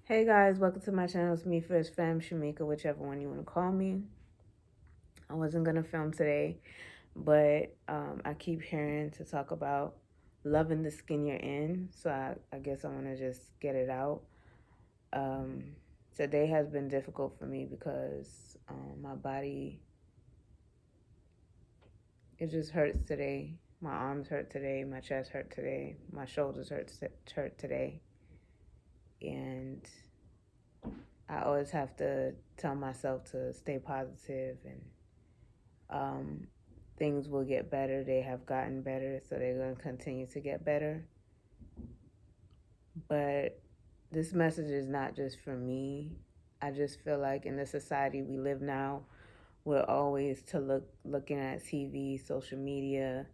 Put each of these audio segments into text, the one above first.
Hey guys, welcome to my channel. It's me, Fiers, Femme, Shamika, whichever one you want to call me. I wasn't going to film today, but I keep hearing to talk about loving the skin you're in. So I guess I want to just get it out. Um, Today has been difficult for me because my body, it just hurts today. My arms hurt today, my chest hurt today, my shoulders hurt today. And I always have to tell myself to stay positive and things will get better. They have gotten better, so they're going to continue to get better. But this message is not just for me. I just feel like in the society we live now, we're always looking at TV, social media,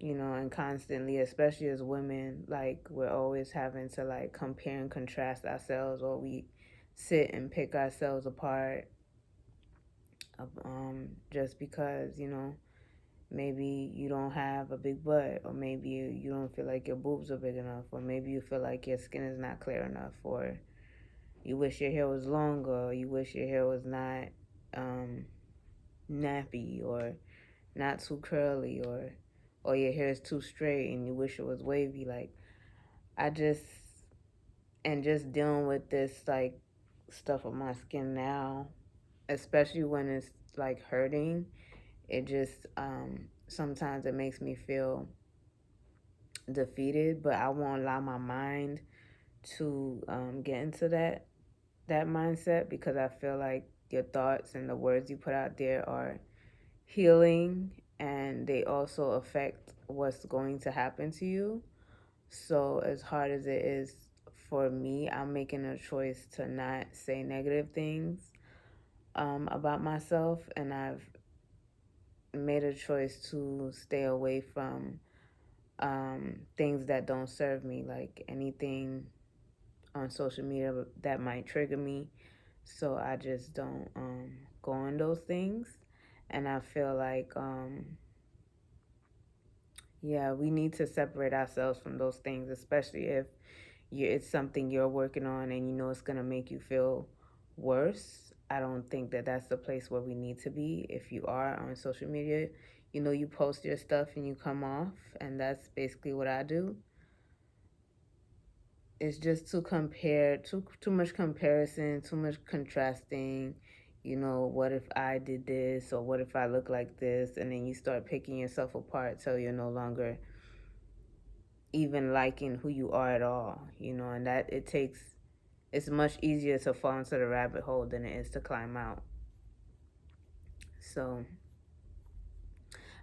and constantly, especially as women, like we're always having to like compare and contrast ourselves, or we sit and pick ourselves apart, just because maybe you don't have a big butt, or maybe you don't feel like your boobs are big enough, or maybe you feel like your skin is not clear enough, or you wish your hair was longer, or you wish your hair was not nappy, or not too curly, or your hair is too straight and you wish it was wavy. Like I just and just dealing with this like stuff with my skin now, especially when it's like hurting, it just sometimes it makes me feel defeated, but I won't allow my mind to get into that mindset, because I feel like your thoughts and the words you put out there are healing, and they also affect what's going to happen to you. So as hard as it is for me, I'm making a choice to not say negative things about myself, and I've made a choice to stay away from things that don't serve me, like anything on social media that might trigger me. So I just don't go on those things. And I feel like, yeah, we need to separate ourselves from those things, especially if it's something you're working on and you know it's going to make you feel worse. I don't think that that's the place where we need to be. If you are on social media, you post your stuff and you come off, and that's basically what I do. It's just to compare, too much comparison, too much contrasting. What if I did this, or what if I look like this? And then you start picking yourself apart till you're no longer even liking who you are at all. And that it's much easier to fall into the rabbit hole than it is to climb out. So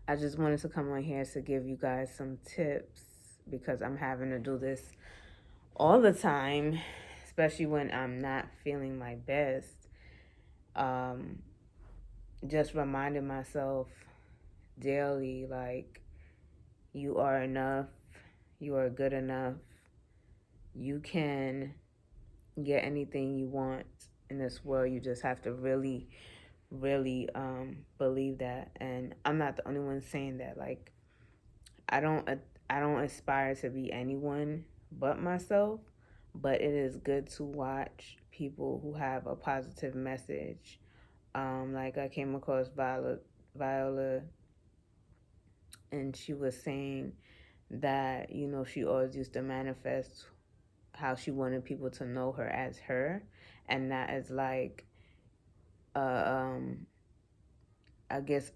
I just wanted to come on here to give you guys some tips, because I'm having to do this all the time, especially when I'm not feeling my best. Just reminding myself daily, like, you are enough, you are good enough, you can get anything you want in this world. You just have to really, really believe that. And I'm not the only one saying that. Like, I don't I don't aspire to be anyone but myself, but it is good to watch people who have a positive message. Like I came across Viola, and she was saying that she always used to manifest how she wanted people to know her as her, and not as like um I guess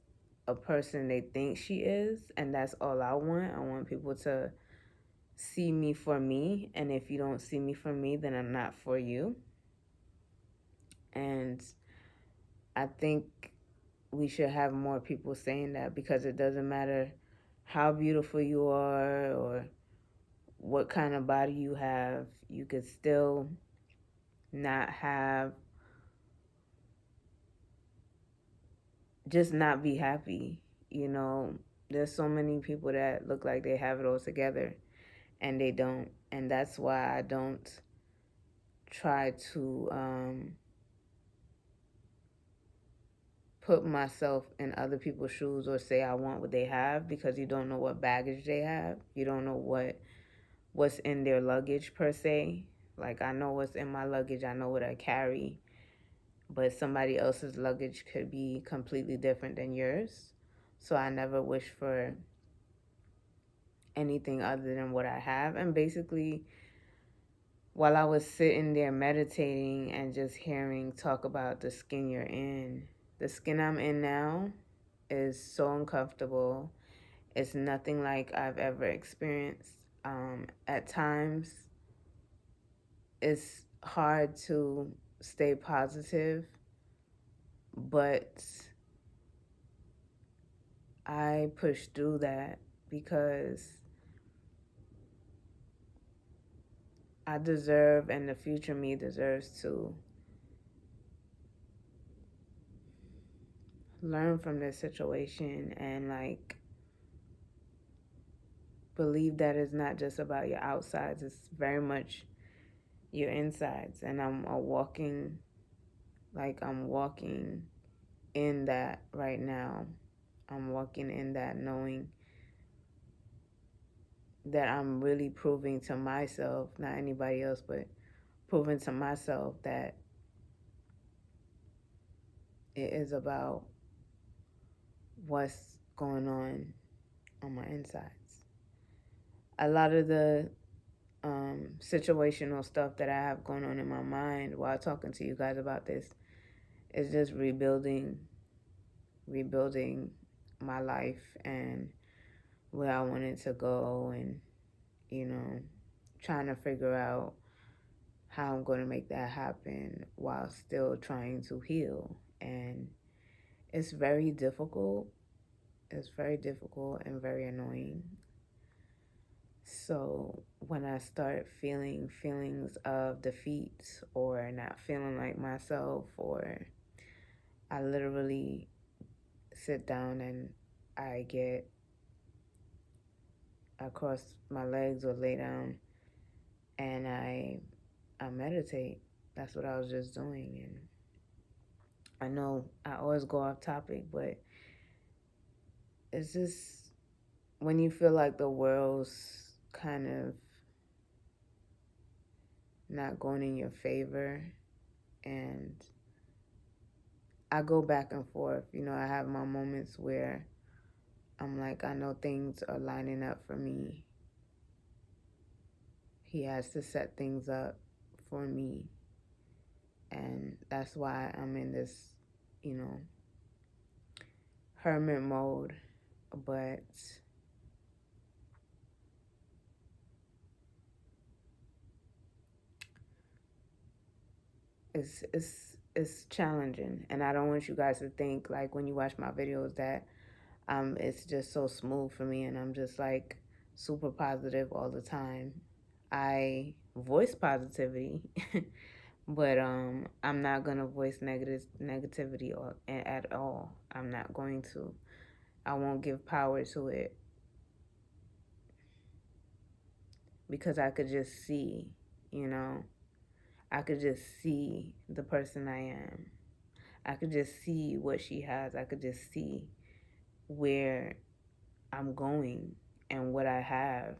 a person they think she is. And that's all I want. I want people to see me for me, and if you don't see me for me, then I'm not for you. And I think we should have more people saying that, because it doesn't matter how beautiful you are or what kind of body you have. You could still not have, just not be happy. There's so many people that look like they have it all together, and they don't. And that's why I don't try to put myself in other people's shoes or say I want what they have, because you don't know what baggage they have. You don't know what's in their luggage per se. Like, I know what's in my luggage, I know what I carry, but somebody else's luggage could be completely different than yours. So I never wish for anything other than what I have. And basically, while I was sitting there meditating and just hearing talk about the skin you're in, the skin I'm in now is so uncomfortable. It's nothing like I've ever experienced. At times, it's hard to stay positive, but I push through that because I deserve, and the future me deserves, to learn from this situation and like believe that it's not just about your outsides, it's very much your insides. And I'm walking in that right now. I'm walking in that knowing that I'm really proving to myself, not anybody else, but proving to myself that it is about what's going on my insides. A lot of the situational stuff that I have going on in my mind while talking to you guys about this is just rebuilding my life and where I wanted to go, and trying to figure out how I'm going to make that happen while still trying to heal. And it's very difficult. It's very difficult and very annoying. So when I start feeling feelings of defeat or not feeling like myself, or I literally sit down and I cross my legs or lay down and I meditate. That's what I was just doing. And I know I always go off topic, but it's just when you feel like the world's kind of not going in your favor, and I go back and forth. I have my moments where I'm like, I know things are lining up for me. He has to set things up for me. And that's why I'm in this, hermit mode. But it's challenging, and I don't want you guys to think like when you watch my videos that it's just so smooth for me and I'm just like super positive all the time. I voice positivity, but I'm not gonna voice negativity at all. I'm not going to. I won't give power to it because I could just see, I could just see the person I am. I could just see what she has. I could just see where I'm going and what I have,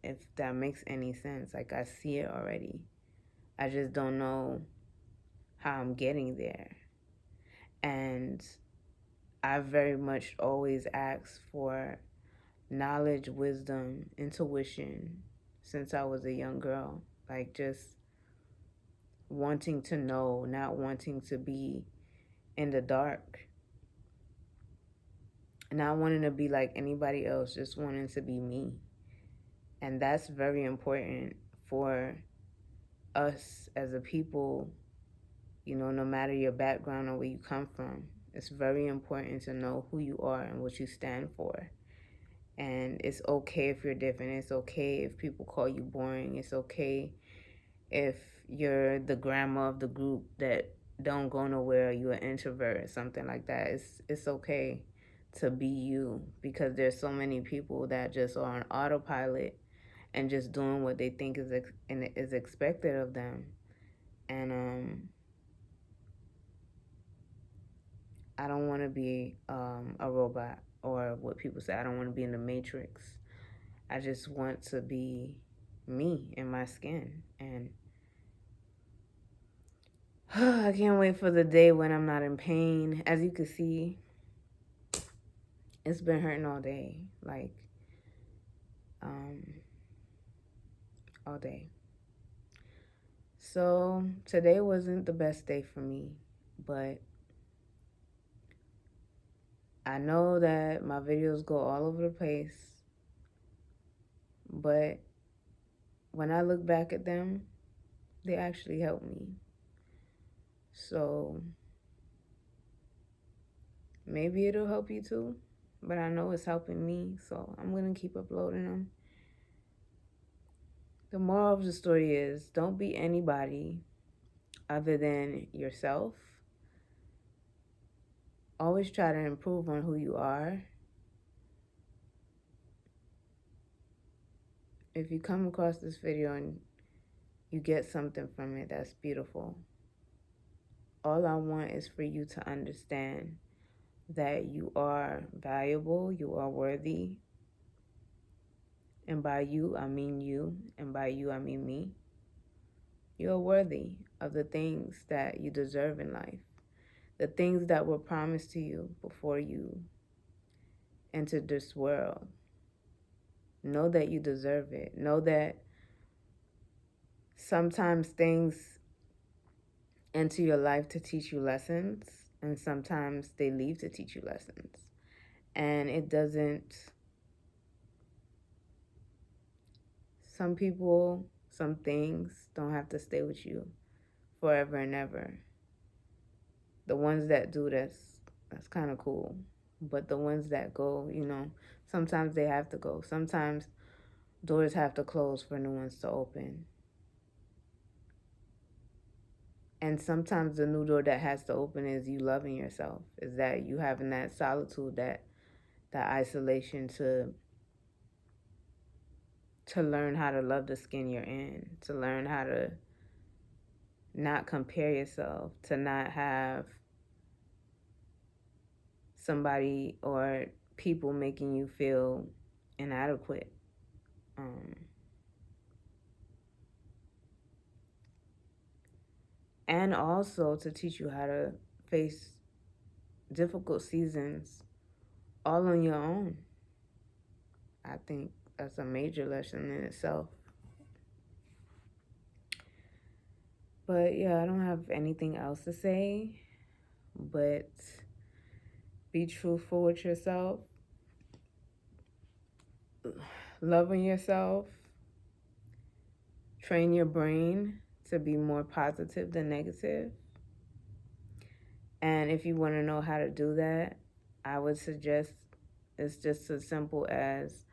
if that makes any sense. Like, I see it already. I just don't know how I'm getting there. And I very much always ask for knowledge, wisdom, intuition since I was a young girl. Like, just wanting to know, not wanting to be in the dark. Not wanting to be like anybody else, just wanting to be me. And that's very important for us as a people, no matter your background or where you come from. It's very important to know who you are and what you stand for. And it's okay if you're different. It's okay if people call you boring. It's okay if you're the grandma of the group that don't go nowhere, you're an introvert or something like that. It's okay to be you, because there's so many people that just are on autopilot and just doing what they think is expected of them. And I don't want to be a robot, or what people say, I don't want to be in the matrix. I just want to be me in my skin. And I can't wait for the day when I'm not in pain. As you can see, it's been hurting all day. Like, all day. So today wasn't the best day for me, but I know that my videos go all over the place, but when I look back at them, they actually help me. So maybe it'll help you too, but I know it's helping me, so I'm gonna keep uploading them. The moral of the story is, don't be anybody other than yourself. Always try to improve on who you are. If you come across this video and you get something from it, that's beautiful. All I want is for you to understand that you are valuable, you are worthy. And by you, I mean you. And by you, I mean me. You're worthy of the things that you deserve in life. The things that were promised to you before you entered this world. Know that you deserve it. Know that sometimes things enter your life to teach you lessons, and sometimes they leave to teach you lessons. And it doesn't... Some people, some things don't have to stay with you forever and ever. The ones that do, that's kind of cool. But the ones that go, sometimes they have to go. Sometimes doors have to close for new ones to open. And sometimes the new door that has to open is you loving yourself. Is that you having that solitude, that isolation to learn how to love the skin you're in, to learn how to not compare yourself, to not have somebody or people making you feel inadequate. And also to teach you how to face difficult seasons all on your own. I think that's a major lesson in itself. But yeah, I don't have anything else to say, but be truthful with yourself, loving yourself, train your brain to be more positive than negative. And if you want to know how to do that, I would suggest it's just as simple as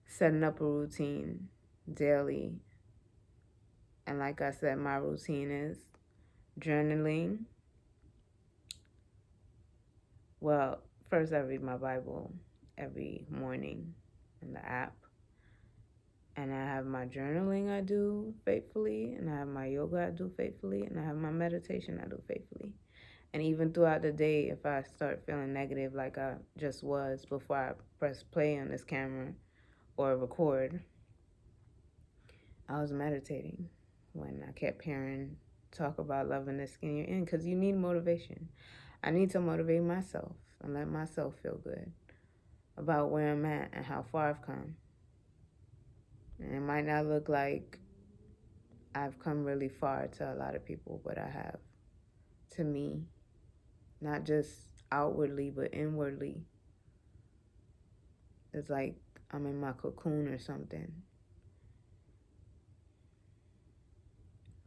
setting up a routine daily. And like I said, my routine is journaling. Well, first I read my Bible every morning in the app. And I have my journaling I do faithfully, and I have my yoga I do faithfully, and I have my meditation I do faithfully. And even throughout the day, if I start feeling negative like I just was before I press play on this camera or record, I was meditating when I kept hearing talk about loving the skin you're in, because you need motivation. I need to motivate myself and let myself feel good about where I'm at and how far I've come. And it might not look like I've come really far to a lot of people, but I have. To me, not just outwardly, but inwardly. It's like I'm in my cocoon or something.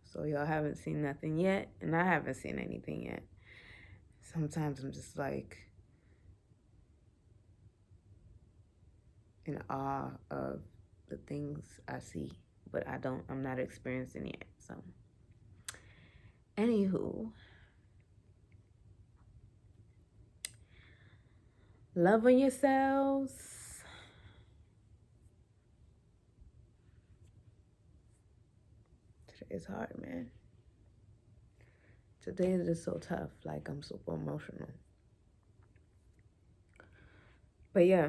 So y'all haven't seen nothing yet, and I haven't seen anything yet. Sometimes I'm just like in awe of the things I see, but I'm not experiencing it. So, anywho, love on yourselves. Today is hard, man. Today is just so tough. Like, I'm super emotional. But yeah,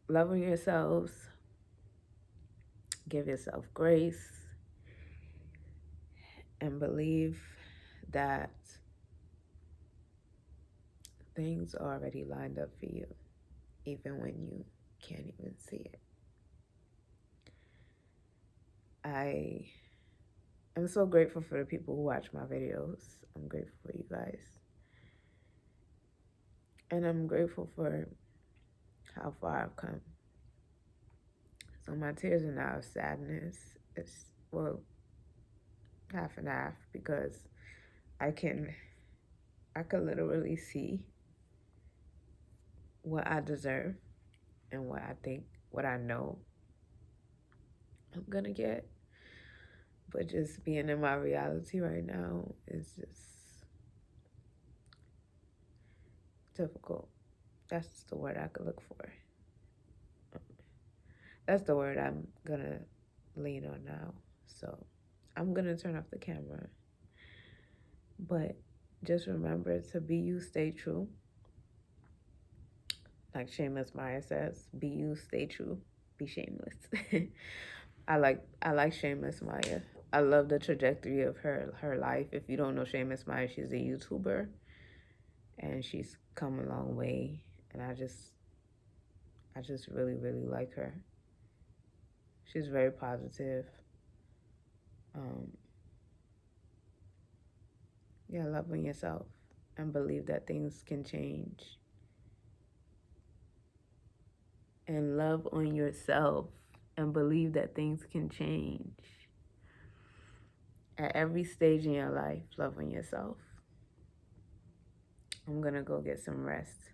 love on yourselves. Give yourself grace. and believe that things are already lined up for you, even when you can't even see it. I am so grateful for the people who watch my videos. I'm grateful for you guys. And I'm grateful for how far I've come. So my tears are now of sadness. It's, well, half and half, because I could literally see what I deserve and what I think, what I know I'm gonna get. But just being in my reality right now is just difficult. That's the word I could look for. That's the word I'm gonna lean on now. So I'm gonna turn off the camera. But just remember to be you, stay true. Like Shameless Maya says, be you, stay true, be shameless. I like Shameless Maya. I love the trajectory of her life. If you don't know Shameless Maya, she's a YouTuber, and she's come a long way. And I just really, really like her. She's very positive. Yeah, love on yourself and believe that things can change. And love on yourself and believe that things can change. At every stage in your life, love on yourself. I'm gonna go get some rest.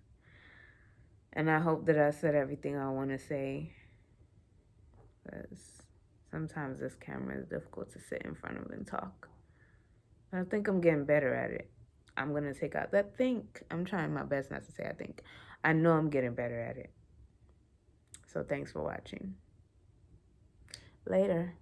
And I hope that I said everything I want to say, because sometimes this camera is difficult to sit in front of and talk. But I think I'm getting better at it. I'm gonna take out that think. I'm trying my best not to say I think. I know I'm getting better at it. So thanks for watching. Later.